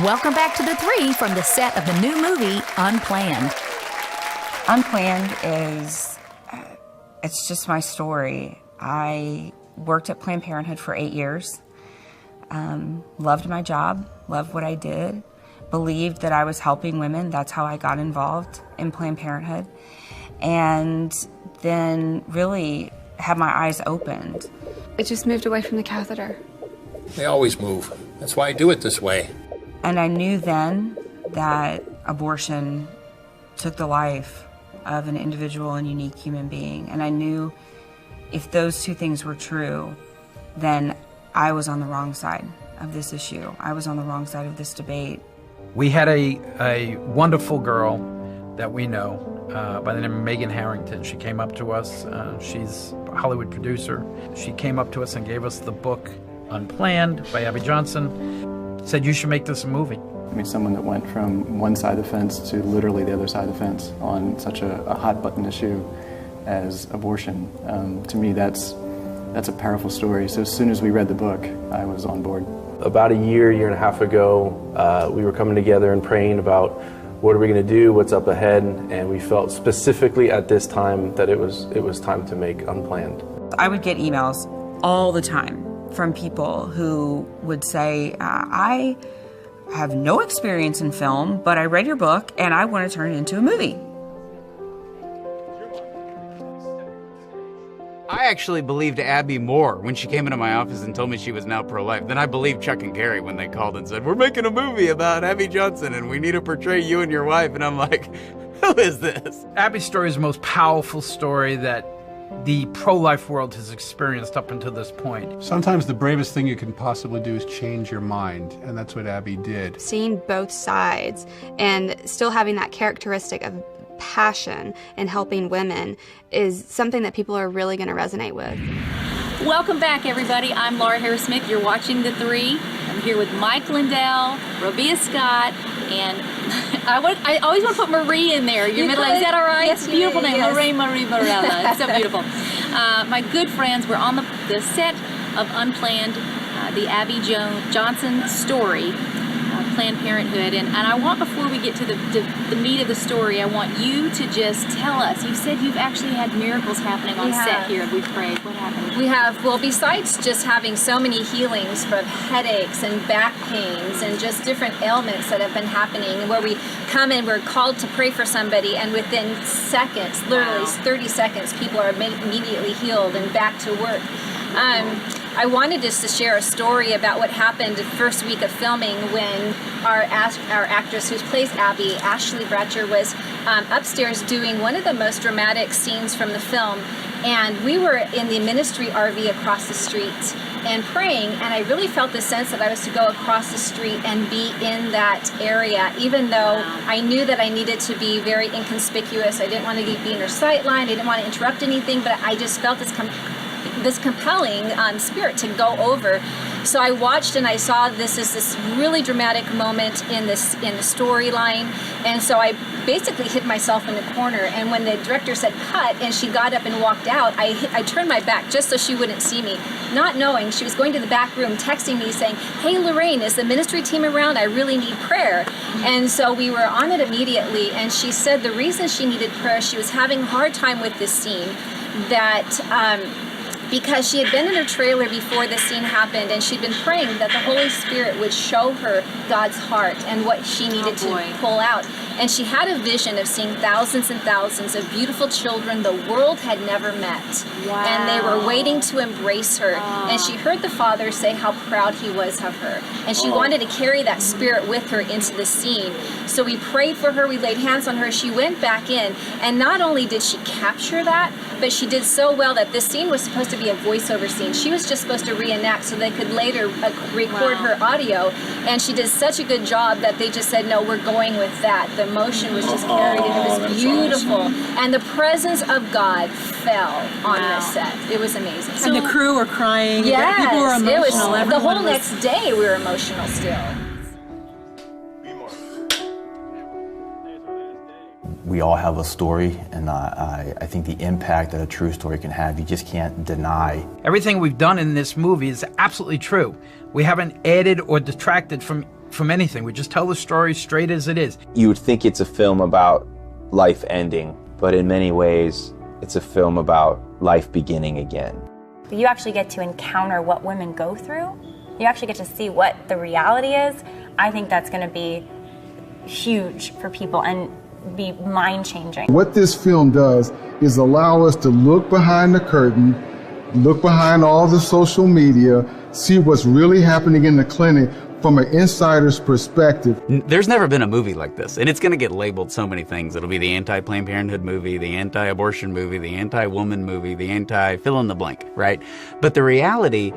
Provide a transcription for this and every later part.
Welcome back to the three from the set of the new movie, Unplanned. Unplanned is, it's just my story. I worked at Planned Parenthood for 8 years, loved my job, loved what I did, believed that I was helping women. That's how I got involved in Planned Parenthood. And then really had my eyes opened. I just moved away from the catheter. They always move. That's why I do it this way. And I knew then that abortion took the life of an individual and unique human being. And I knew if those two things were true, then I was on the wrong side of this issue. I was on the wrong side of this debate. We had a wonderful girl that we know by the name of Megan Harrington. She came up to us. She's a Hollywood producer. She came up to us and gave us the book Unplanned by Abby Johnson. Said, you should make this a movie. I mean, someone that went from one side of the fence to literally the other side of the fence on such a hot-button issue as abortion. To me, that's a powerful story. So as soon as we read the book, I was on board. About a year and a half ago, we were coming together and praying about what are we going to do, what's up ahead, and we felt specifically at this time that it was time to make Unplanned. I would get emails all the time from people who would say, I have no experience in film, but I read your book and I want to turn it into a movie. I actually believed Abby more when she came into my office and told me she was now pro-life than I believed Chuck and Carrie when they called and said, we're making a movie about Abby Johnson and we need to portray you and your wife. And I'm like, who is this? Abby's story is the most powerful story that the pro-life world has experienced up until this point. Sometimes the bravest thing you can possibly do is change your mind, and that's what Abby did. Seeing both sides and still having that characteristic of passion and helping women is something that people are really going to resonate with. Welcome back, everybody. I'm Laura Harris-Smith. You're watching The Three. I'm here with Mike Lindell, Robia Scott, and I always want to put Marie in there. Your middle name, is that all right? Yes, it's a beautiful name, yes. Marie Varela. It's so beautiful. My good friends were on the set of Unplanned, the Abby Johnson story, Planned Parenthood, and I want, before we get to the meat of the story, I want you to just tell us. You said you've actually had miracles happening on set here, and we prayed. What happened? We have, well, besides just having so many healings from headaches and back pains and just different ailments that have been happening, where we come and we're called to pray for somebody, and within seconds, literally 30 seconds, people are immediately healed and back to work. I wanted just to share a story about what happened the first week of filming when our actress who plays Abby, Ashley Bratcher, was upstairs doing one of the most dramatic scenes from the film. And we were in the ministry RV across the street and praying, and I really felt the sense that I was to go across the street and be in that area, even though I knew that I needed to be very inconspicuous. I didn't want to be in her sight line, I didn't want to interrupt anything, but I just felt this compelling spirit to go over. So I watched and I saw this really dramatic moment in the storyline, and so I basically hid myself in the corner. And when the director said cut and she got up and walked out, I turned my back just so she wouldn't see me, not knowing she was going to the back room, texting me saying, "Hey Lorraine, is the ministry team around? I really need prayer." And so we were on it immediately, and she said the reason she needed prayer, she was having a hard time with this scene, that because she had been in her trailer before this scene happened, and she'd been praying that the Holy Spirit would show her God's heart and what she needed to pull out. And she had a vision of seeing thousands and thousands of beautiful children the world had never met. Wow. And they were waiting to embrace her. And she heard the Father say how proud he was of her. And she wanted to carry that spirit with her into the scene. So we prayed for her, we laid hands on her, she went back in, and not only did she capture that, but she did so well that this scene was supposed to be a voiceover scene. She was just supposed to reenact so they could later record her audio, and she did such a good job that they just said, no, we're going with that. The emotion was just carried, and it was beautiful. Awesome. And the presence of God fell on this set. It was amazing. And the crew were crying. Yes, people were emotional. It was, the whole was... next day we were emotional still. We all have a story, and I think the impact that a true story can have, you just can't deny. Everything we've done in this movie is absolutely true. We haven't added or detracted from from anything. We just tell the story straight as it is. You would think it's a film about life ending, but in many ways, it's a film about life beginning again. You actually get to encounter what women go through. You actually get to see what the reality is. I think that's going to be huge for people and be mind-changing. What this film does is allow us to look behind the curtain, look behind all the social media, see what's really happening in the clinic from an insider's perspective. There's never been a movie like this, and it's going to get labeled so many things. It'll be the anti-Planned Parenthood movie, the anti-abortion movie, the anti-woman movie, the anti-fill-in-the-blank, right? But the reality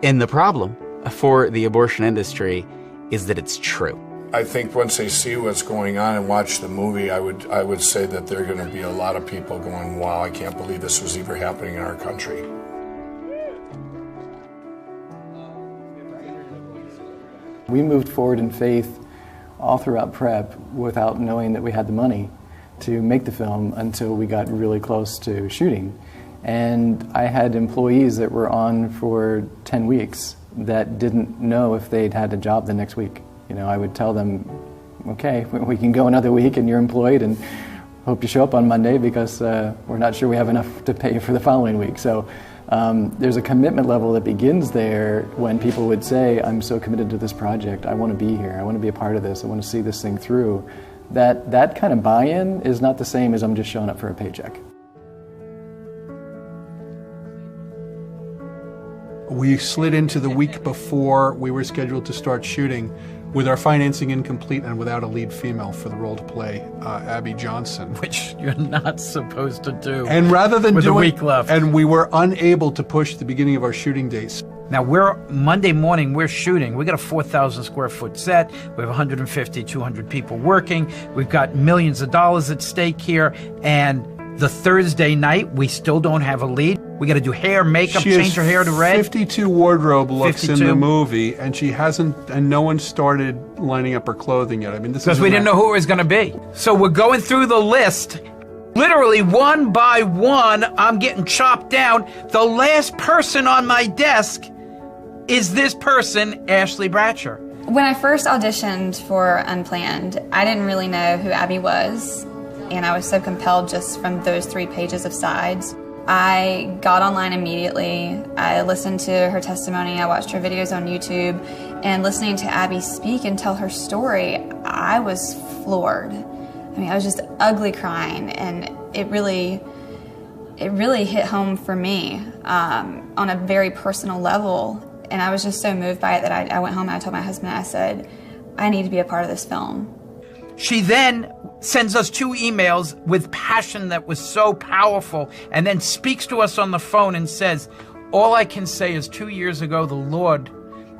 and the problem for the abortion industry is that it's true. I think once they see what's going on and watch the movie, I would say that there are going to be a lot of people going, wow, I can't believe this was even happening in our country. We moved forward in faith all throughout prep without knowing that we had the money to make the film until we got really close to shooting. And I had employees that were on for 10 weeks that didn't know if they'd had a job the next week. You know, I would tell them, okay, we can go another week and you're employed and hope you show up on Monday because we're not sure we have enough to pay you for the following week. So there's a commitment level that begins there when people would say, I'm so committed to this project, I want to be here, I want to be a part of this, I want to see this thing through. That kind of buy-in is not the same as I'm just showing up for a paycheck. We slid into the week before we were scheduled to start shooting with our financing incomplete and without a lead female for the role to play Abby Johnson. Which you're not supposed to do. And rather than with do a week left. And we were unable to push the beginning of our shooting dates. Now Monday morning, we're shooting. We got a 4,000 square foot set. We have 150, 200 people working. We've got millions of dollars at stake here. And the Thursday night, we still don't have a lead. We got to do hair, makeup, change her hair to red. 52 wardrobe looks 52. in the movie, and she hasn't, and no one started lining up her clothing yet. I mean, this is because we didn't know who it was going to be. So we're going through the list. Literally one by one, I'm getting chopped down. The last person on my desk is this person, Ashley Bratcher. When I first auditioned for Unplanned, I didn't really know who Abby was, and I was so compelled just from those 3 pages of sides. I got online immediately. I listened to her testimony. I watched her videos on YouTube, and listening to Abby speak and tell her story, I was floored. I mean, I was just ugly crying, and it really hit home for me on a very personal level. And I was just so moved by it that I went home and I told my husband, I said, I need to be a part of this film. She then sends us 2 emails with passion that was so powerful, and then speaks to us on the phone and says, all I can say is 2 years ago, the Lord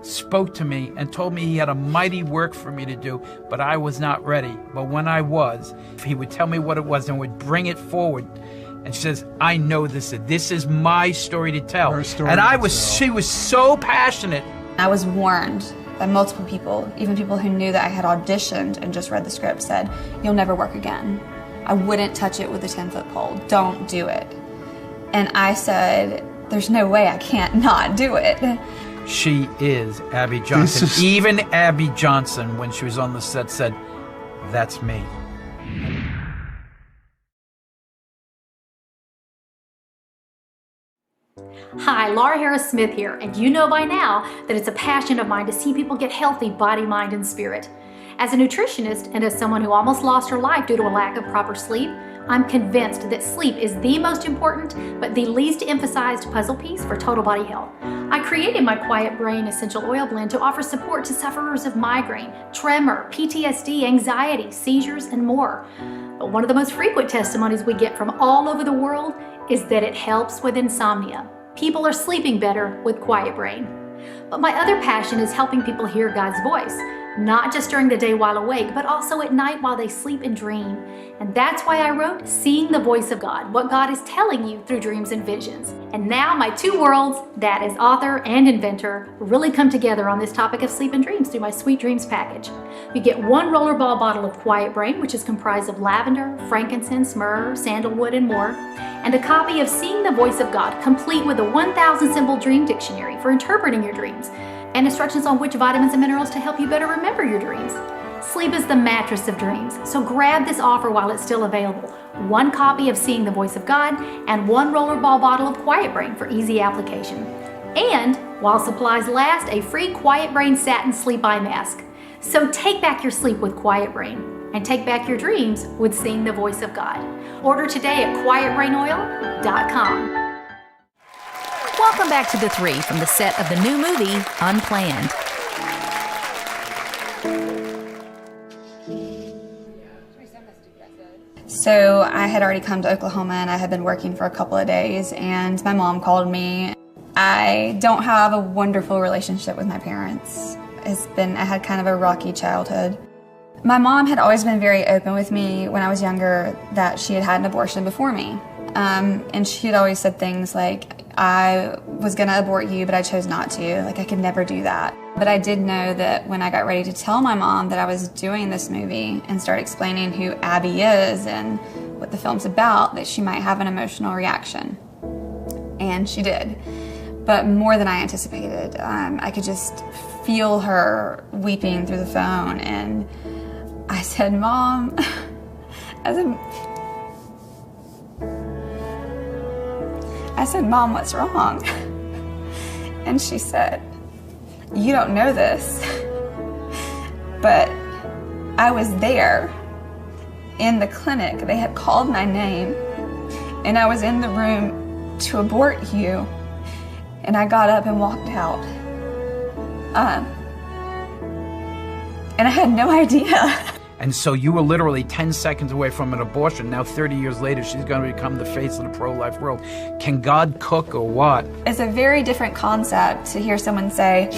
spoke to me and told me he had a mighty work for me to do, but I was not ready. But when I was, he would tell me what it was and would bring it forward. And she says, I know this is my story to tell. Her story and she was so passionate. I was warned by multiple people, even people who knew that I had auditioned and just read the script, said, you'll never work again. I wouldn't touch it with a 10-foot pole. Don't do it. And I said, there's no way I can't not do it. She is Abby Johnson. Even Abby Johnson, when she was on the set, said, that's me. Hi, Laura Harris-Smith here, and you know by now that it's a passion of mine to see people get healthy body, mind, and spirit. As a nutritionist and as someone who almost lost her life due to a lack of proper sleep, I'm convinced that sleep is the most important but the least emphasized puzzle piece for total body health. I created my Quiet Brain Essential Oil Blend to offer support to sufferers of migraine, tremor, PTSD, anxiety, seizures, and more. But one of the most frequent testimonies we get from all over the world is that it helps with insomnia. People are sleeping better with Quiet Brain. But my other passion is helping people hear God's voice, not just during the day while awake, but also at night while they sleep and dream. And that's why I wrote Seeing the Voice of God, what God is telling you through dreams and visions. And now my 2 worlds, that is author and inventor, really come together on this topic of sleep and dreams through my Sweet Dreams package. You get 1 rollerball bottle of Quiet Brain, which is comprised of lavender, frankincense, myrrh, sandalwood, and more, and a copy of Seeing the Voice of God, complete with a 1,000 symbol dream dictionary for interpreting your dreams. and instructions on which vitamins and minerals to help you better remember your dreams. Sleep is the mattress of dreams, so grab this offer while it's still available. 1 copy of Seeing the Voice of God and 1 rollerball bottle of Quiet Brain for easy application. And, while supplies last, a free Quiet Brain satin sleep eye mask. So take back your sleep with Quiet Brain and take back your dreams with Seeing the Voice of God. Order today at quietbrainoil.com. Welcome back to The Three from the set of the new movie, Unplanned. So I had already come to Oklahoma and I had been working for a couple of days, and my mom called me. I don't have a wonderful relationship with my parents. I had kind of a rocky childhood. My mom had always been very open with me when I was younger that she had had an abortion before me. And she had always said things like, I was gonna abort you, but I chose not to. Like, I could never do that. But I did know that when I got ready to tell my mom that I was doing this movie and start explaining who Abby is and what the film's about, that she might have an emotional reaction. And she did. But more than I anticipated. I could just feel her weeping through the phone, and I said, Mom, I said, Mom, what's wrong? And she said, you don't know this, but I was there in the clinic. They had called my name, and I was in the room to abort you, and I got up and walked out. And I had no idea. And so you were literally 10 seconds away from an abortion. Now 30 years later, she's going to become the face of the pro-life world. Can God cook or what? It's a very different concept to hear someone say,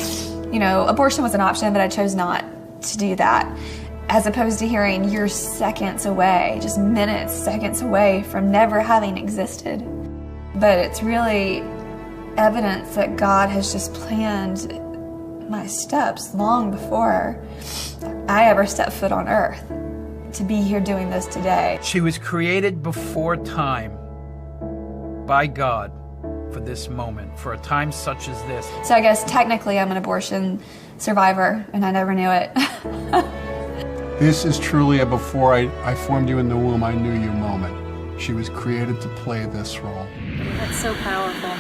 you know, abortion was an option, but I chose not to do that, as opposed to hearing you're seconds away, just minutes, seconds away from never having existed. But it's really evidence that God has just planned my steps long before I ever stepped foot on earth to be here doing this today. She was created before time by God for this moment, for a time such as this. So I guess technically I'm an abortion survivor, and I never knew it. This is truly a before I formed you in the womb, I knew you moment. She was created to play this role. That's so powerful.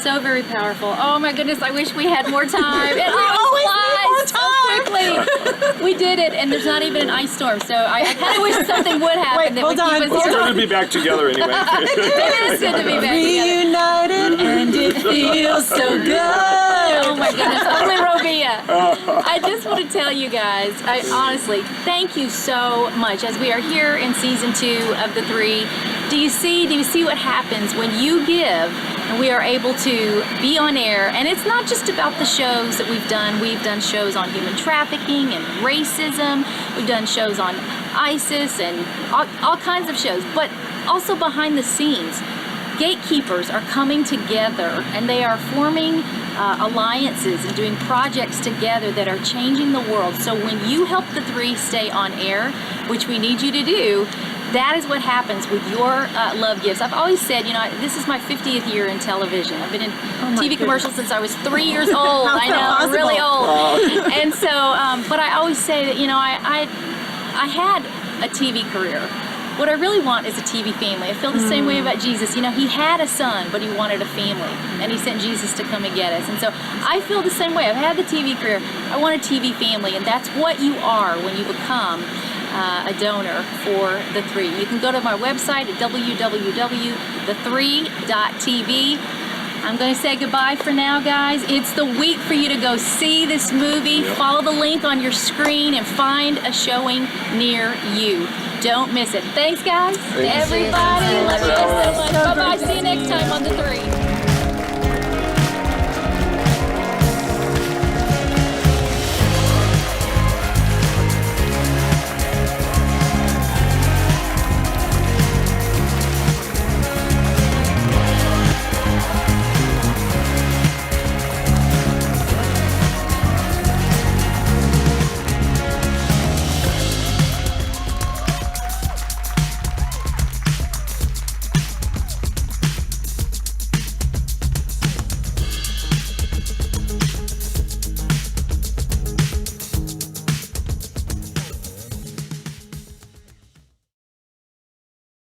So very powerful. Oh my goodness, I wish we had more time. It always flies so quickly. We did it, and there's not even an ice storm, so I kind of wish something would happen. Wait, hold on. It's good to be back together anyway. It is good to be back together. Reunited, and it feels so good. Oh my goodness, only Robia. I just want to tell you guys, I honestly, thank you so much. As we are here in season 2 of The Three, do you see what happens when you give and we are able to be on air? And it's not just about the shows that we've done. We've done shows on human trafficking and racism. We've done shows on ISIS and all kinds of shows, but also behind the scenes. Gatekeepers are coming together and they are forming alliances and doing projects together that are changing the world. So when you help The Three stay on air, which we need you to do, that is what happens with your love gifts. I've always said, you know, this is my 50th year in television. I've been in TV commercials since I was 3 years old. I know, I'm really old. And so, but I always say that, you know, I had a TV career. What I really want is a TV family. I feel the same way about Jesus. You know, he had a son, but he wanted a family, and he sent Jesus to come and get us. And so I feel the same way. I've had the TV career. I want a TV family, and that's what you are when you become a donor for The Three. You can go to my website at www.TheTHREE.tv. I'm going to say goodbye for now, guys. It's the week for you to go see this movie. Follow the link on your screen and find a showing near you. Don't miss it. Thanks, guys. Everybody, love you guys so much. Bye-bye. See you next time on The Three.